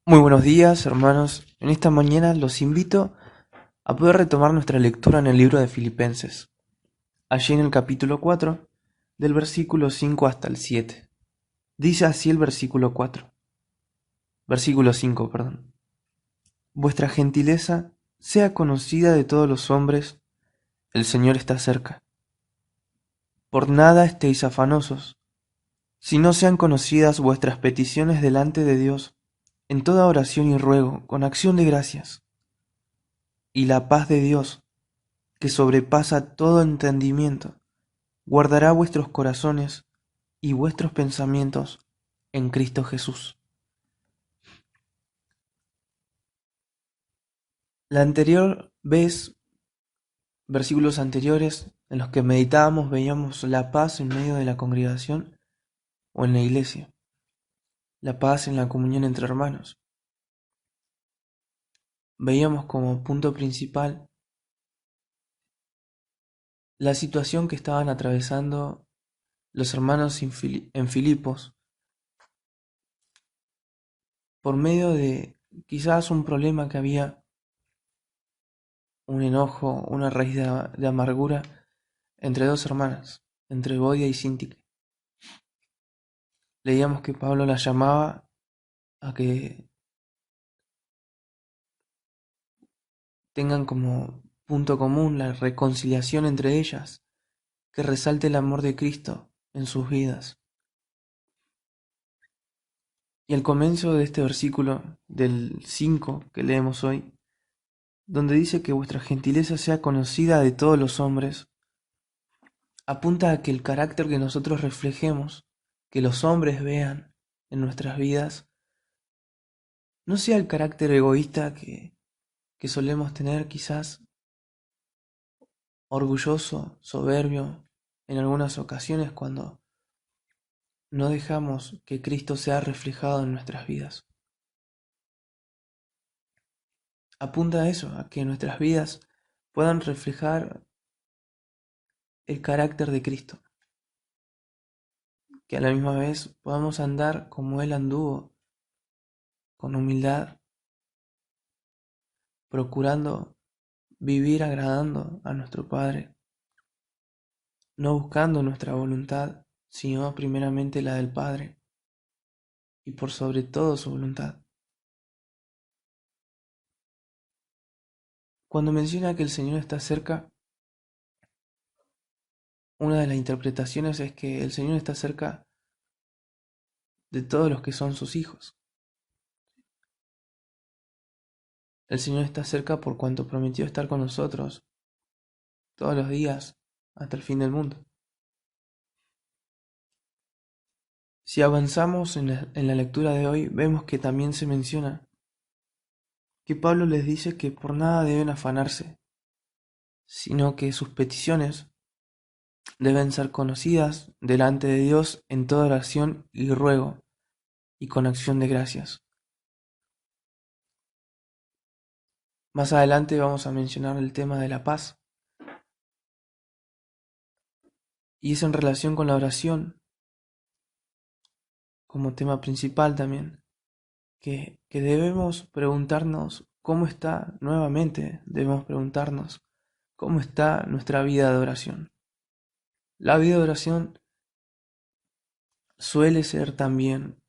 Muy buenos días, hermanos. En esta mañana los invito a poder retomar nuestra lectura en el libro de Filipenses, allí en el capítulo 4, del versículo 5 hasta el 7. Dice así el versículo 5, perdón. Vuestra gentileza sea conocida de todos los hombres, el Señor está cerca. Por nada estéis afanosos, si no sean conocidas vuestras peticiones delante de Dios, en toda oración y ruego, con acción de gracias. Y la paz de Dios, que sobrepasa todo entendimiento, guardará vuestros corazones y vuestros pensamientos en Cristo Jesús. La anterior vez, versículos anteriores, en los que meditábamos, veíamos la paz en medio de la congregación o en la iglesia, la paz en la comunión entre hermanos. Veíamos como punto principal la situación que estaban atravesando los hermanos en Filipos por medio de quizás un problema que había, un enojo, una raíz de amargura entre dos hermanas, entre Bodia y Sintique. Leíamos que Pablo las llamaba a que tengan como punto común la reconciliación entre ellas, que resalte el amor de Cristo en sus vidas. Y al comienzo de este versículo del 5 que leemos hoy, donde dice que vuestra gentileza sea conocida de todos los hombres, apunta a que el carácter que nosotros reflejemos, que los hombres vean en nuestras vidas, no sea el carácter egoísta que solemos tener, quizás orgulloso, soberbio, en algunas ocasiones cuando no dejamos que Cristo sea reflejado en nuestras vidas. Apunta a eso, a que nuestras vidas puedan reflejar el carácter de Cristo, que a la misma vez podamos andar como Él anduvo, con humildad, procurando vivir agradando a nuestro Padre, no buscando nuestra voluntad, sino primeramente la del Padre, y por sobre todo su voluntad. Cuando menciona que el Señor está cerca, una de las interpretaciones es que el Señor está cerca de todos los que son sus hijos. El Señor está cerca por cuanto prometió estar con nosotros todos los días hasta el fin del mundo. Si avanzamos en la lectura de hoy, vemos que también se menciona que Pablo les dice que por nada deben afanarse, sino que sus peticiones deben ser conocidas delante de Dios en toda oración y ruego y con acción de gracias. Más adelante vamos a mencionar el tema de la paz, y es en relación con la oración como tema principal también, que debemos preguntarnos cómo está, nuevamente debemos preguntarnos cómo está nuestra vida de oración. La vida de oración suele ser también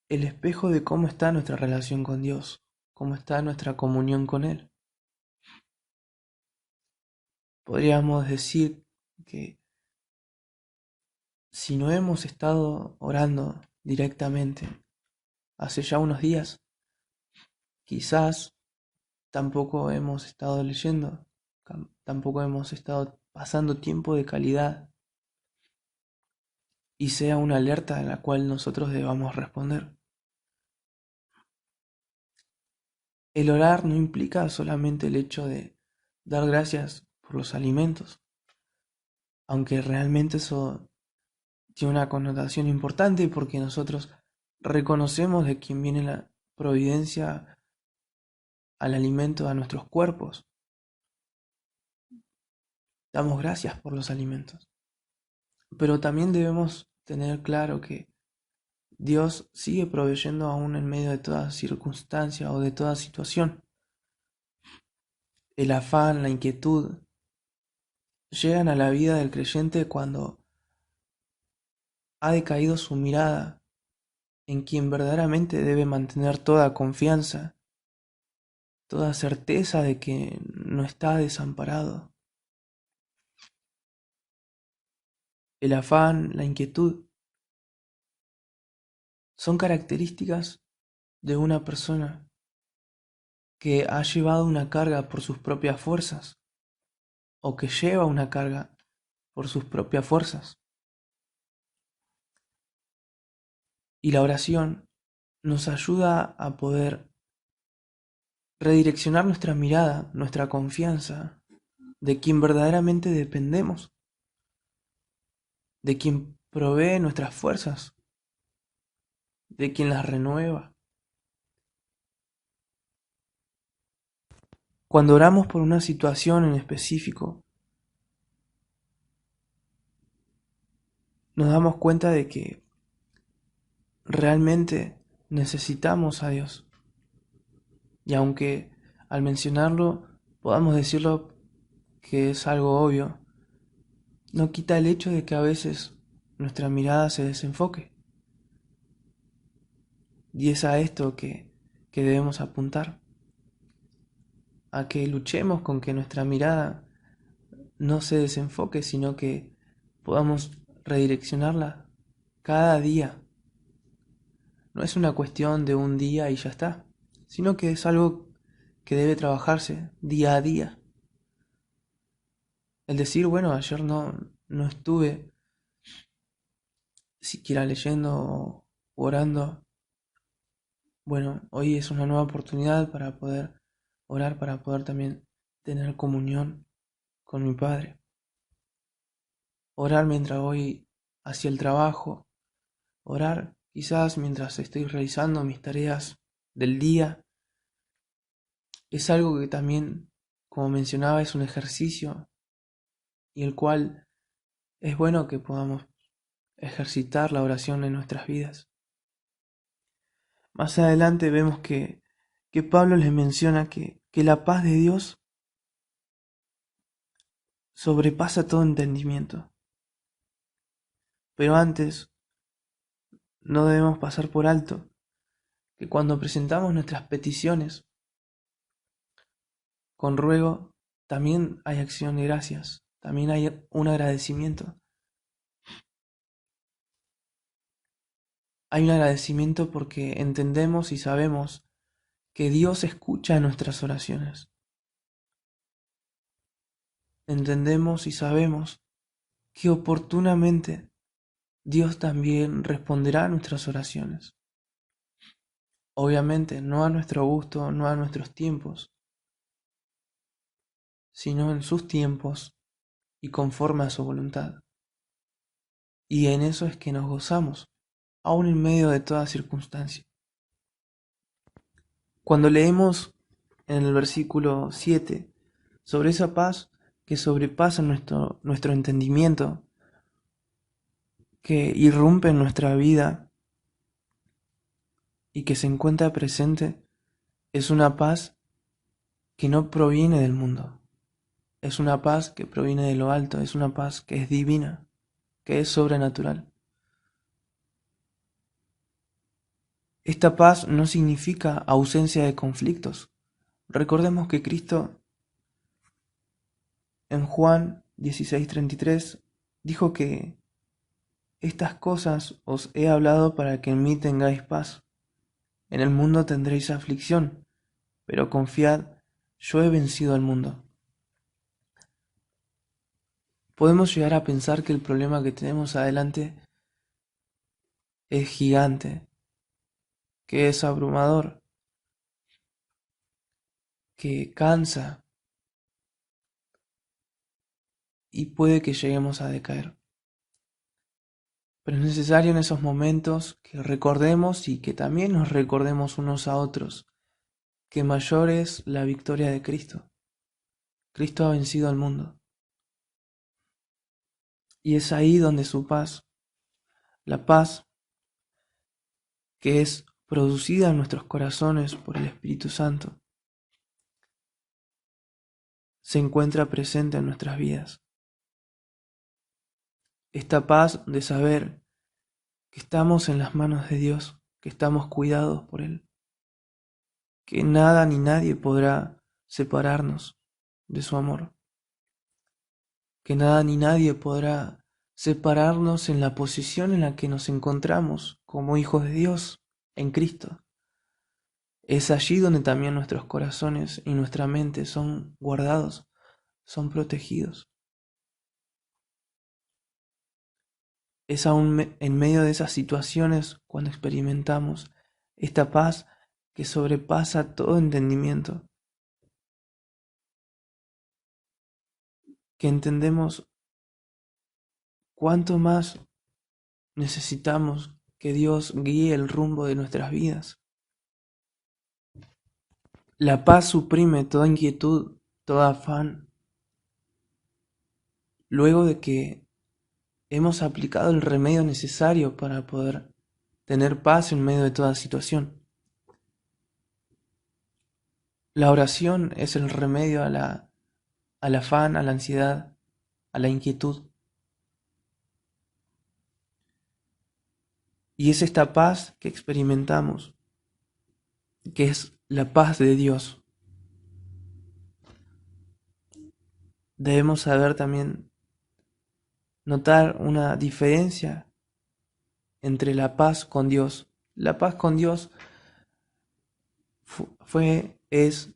el espejo de cómo está nuestra relación con Dios, cómo está nuestra comunión con Él. Podríamos decir que si no hemos estado orando directamente hace ya unos días, quizás tampoco hemos estado leyendo, tampoco hemos estado pasando tiempo de calidad y sea una alerta a la cual nosotros debamos responder. El orar no implica solamente el hecho de dar gracias por los alimentos, aunque realmente eso tiene una connotación importante porque nosotros reconocemos de quién viene la providencia al alimento a nuestros cuerpos. Damos gracias por los alimentos. Pero también debemos tener claro que Dios sigue proveyendo aún en medio de toda circunstancia o de toda situación. El afán, la inquietud, llegan a la vida del creyente cuando ha decaído su mirada en quien verdaderamente debe mantener toda confianza, toda certeza de que no está desamparado. El afán, la inquietud, son características de una persona que ha llevado una carga por sus propias fuerzas o que lleva una carga por sus propias fuerzas. Y la oración nos ayuda a poder redireccionar nuestra mirada, nuestra confianza, de quien verdaderamente dependemos, de quien provee nuestras fuerzas, de quien las renueva. Cuando oramos por una situación en específico, nos damos cuenta de que realmente necesitamos a Dios. Y aunque al mencionarlo podamos decirlo que es algo obvio, no quita el hecho de que a veces nuestra mirada se desenfoque. Y es a esto que debemos apuntar, a que luchemos con que nuestra mirada no se desenfoque, sino que podamos redireccionarla cada día. No es una cuestión de un día y ya está, sino que es algo que debe trabajarse día a día. El decir, bueno, ayer no estuve siquiera leyendo o orando. Bueno, hoy es una nueva oportunidad para poder orar, para poder también tener comunión con mi Padre. Orar mientras voy hacia el trabajo, orar quizás mientras estoy realizando mis tareas del día. Es algo que también, como mencionaba, es un ejercicio y el cual es bueno que podamos ejercitar la oración en nuestras vidas. Más adelante vemos que Pablo les menciona que la paz de Dios sobrepasa todo entendimiento. Pero antes, no debemos pasar por alto que cuando presentamos nuestras peticiones con ruego, también hay acción de gracias, también hay un agradecimiento. Hay un agradecimiento porque entendemos y sabemos que Dios escucha nuestras oraciones. Entendemos y sabemos que oportunamente Dios también responderá a nuestras oraciones. Obviamente, no a nuestro gusto, no a nuestros tiempos, sino en sus tiempos y conforme a su voluntad. Y en eso es que nos gozamos, aun en medio de toda circunstancia. Cuando leemos en el versículo 7 sobre esa paz que sobrepasa nuestro entendimiento, que irrumpe en nuestra vida y que se encuentra presente, es una paz que no proviene del mundo. Es una paz que proviene de lo alto, es una paz que es divina, que es sobrenatural. Esta paz no significa ausencia de conflictos. Recordemos que Cristo en Juan 16:33 dijo que estas cosas os he hablado para que en mí tengáis paz. En el mundo tendréis aflicción, pero confiad, yo he vencido al mundo. Podemos llegar a pensar que el problema que tenemos adelante es gigante, que es abrumador, que cansa y puede que lleguemos a decaer. Pero es necesario en esos momentos que recordemos y que también nos recordemos unos a otros que mayor es la victoria de Cristo. Cristo ha vencido al mundo. Y es ahí donde su paz, la paz que es producida en nuestros corazones por el Espíritu Santo, se encuentra presente en nuestras vidas. Esta paz de saber que estamos en las manos de Dios, que estamos cuidados por Él, que nada ni nadie podrá separarnos de su amor, que nada ni nadie podrá separarnos en la posición en la que nos encontramos como hijos de Dios en Cristo. Es allí donde también nuestros corazones y nuestra mente son guardados, son protegidos. Es aún en medio de esas situaciones cuando experimentamos esta paz que sobrepasa todo entendimiento, que entendemos cuánto más necesitamos que Dios guíe el rumbo de nuestras vidas. La paz suprime toda inquietud, todo afán. Luego de que hemos aplicado el remedio necesario para poder tener paz en medio de toda situación. La oración es el remedio al afán, a la ansiedad, a la inquietud. Y es esta paz que experimentamos, que es la paz de Dios. Debemos saber también notar una diferencia entre la paz con Dios. La paz con Dios es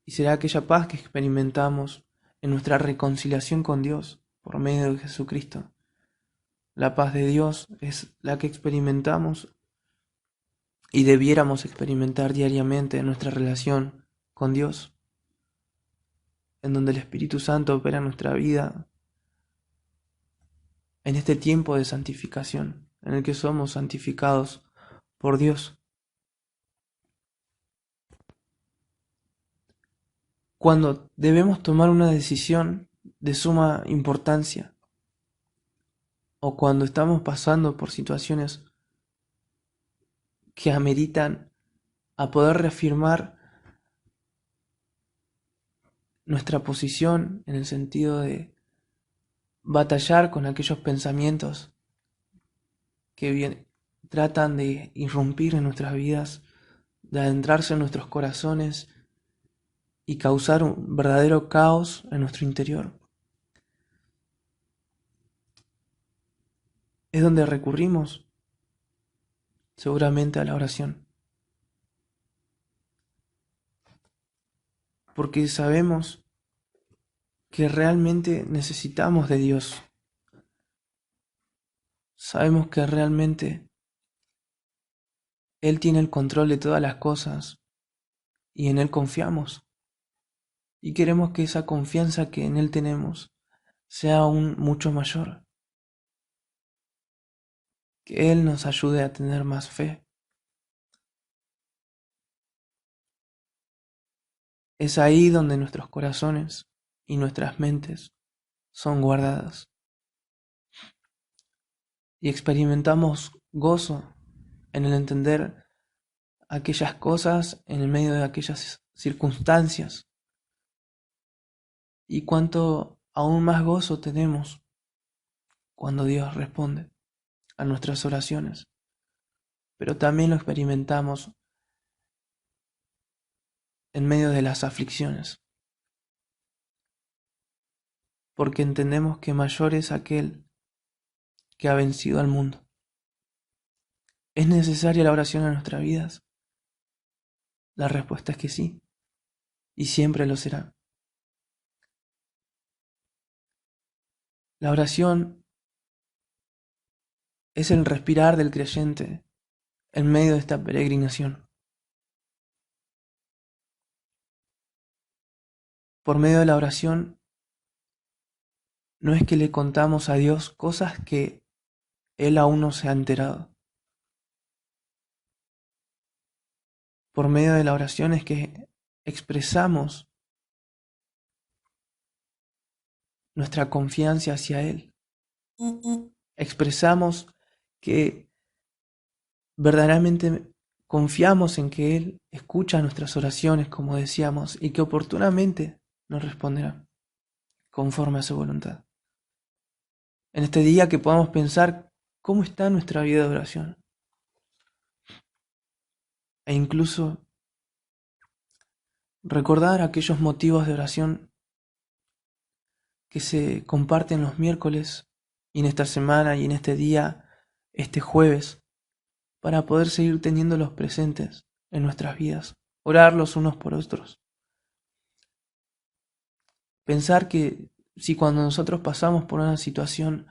y será aquella paz que experimentamos en nuestra reconciliación con Dios por medio de Jesucristo. La paz de Dios es la que experimentamos y debiéramos experimentar diariamente en nuestra relación con Dios, en donde el Espíritu Santo opera en nuestra vida, en este tiempo de santificación, en el que somos santificados por Dios. Cuando debemos tomar una decisión de suma importancia, o cuando estamos pasando por situaciones que ameritan a poder reafirmar nuestra posición en el sentido de batallar con aquellos pensamientos que tratan de irrumpir en nuestras vidas, de adentrarse en nuestros corazones y causar un verdadero caos en nuestro interior. Es donde recurrimos seguramente a la oración, porque sabemos que realmente necesitamos de Dios. Sabemos que realmente Él tiene el control de todas las cosas y en Él confiamos. Y queremos que esa confianza que en Él tenemos sea aún mucho mayor. Que Él nos ayude a tener más fe. Es ahí donde nuestros corazones y nuestras mentes son guardadas. Y experimentamos gozo en el entender aquellas cosas en el medio de aquellas circunstancias. Y cuánto aún más gozo tenemos cuando Dios responde a nuestras oraciones. Pero también lo experimentamos en medio de las aflicciones. Porque entendemos que mayor es aquel que ha vencido al mundo. ¿Es necesaria la oración en nuestras vidas? La respuesta es que sí, y siempre lo será. La oración es el respirar del creyente en medio de esta peregrinación. Por medio de la oración no es que le contamos a Dios cosas que Él aún no se ha enterado. Por medio de la oración es que expresamos nuestra confianza hacia Él. Expresamos que verdaderamente confiamos en que Él escucha nuestras oraciones, como decíamos, y que oportunamente nos responderá conforme a su voluntad. En este día que podamos pensar cómo está nuestra vida de oración e incluso recordar aquellos motivos de oración que se comparten los miércoles y en esta semana y en este día, este jueves, para poder seguir teniéndolos presentes en nuestras vidas, orar los unos por otros. Pensar que si cuando nosotros pasamos por una situación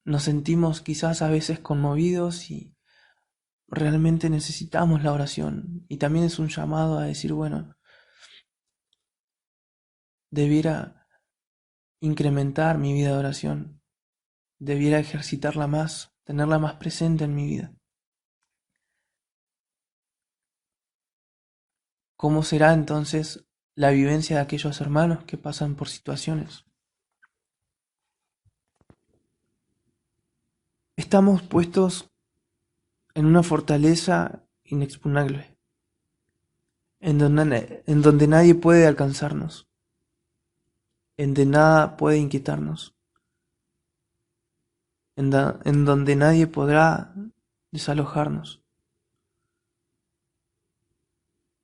nos sentimos quizás a veces conmovidos y realmente necesitamos la oración, y también es un llamado a decir, bueno, debiera incrementar mi vida de oración, debiera ejercitarla más, tenerla más presente en mi vida. ¿Cómo será entonces la vivencia de aquellos hermanos que pasan por situaciones? Estamos puestos en una fortaleza inexpugnable, en donde nadie puede alcanzarnos, en donde nada puede inquietarnos, en donde nadie podrá desalojarnos.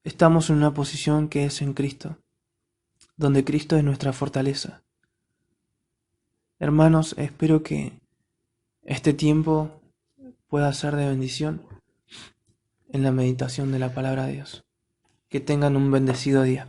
Estamos en una posición que es en Cristo, donde Cristo es nuestra fortaleza. Hermanos, espero que este tiempo pueda ser de bendición en la meditación de la palabra de Dios. Que tengan un bendecido día.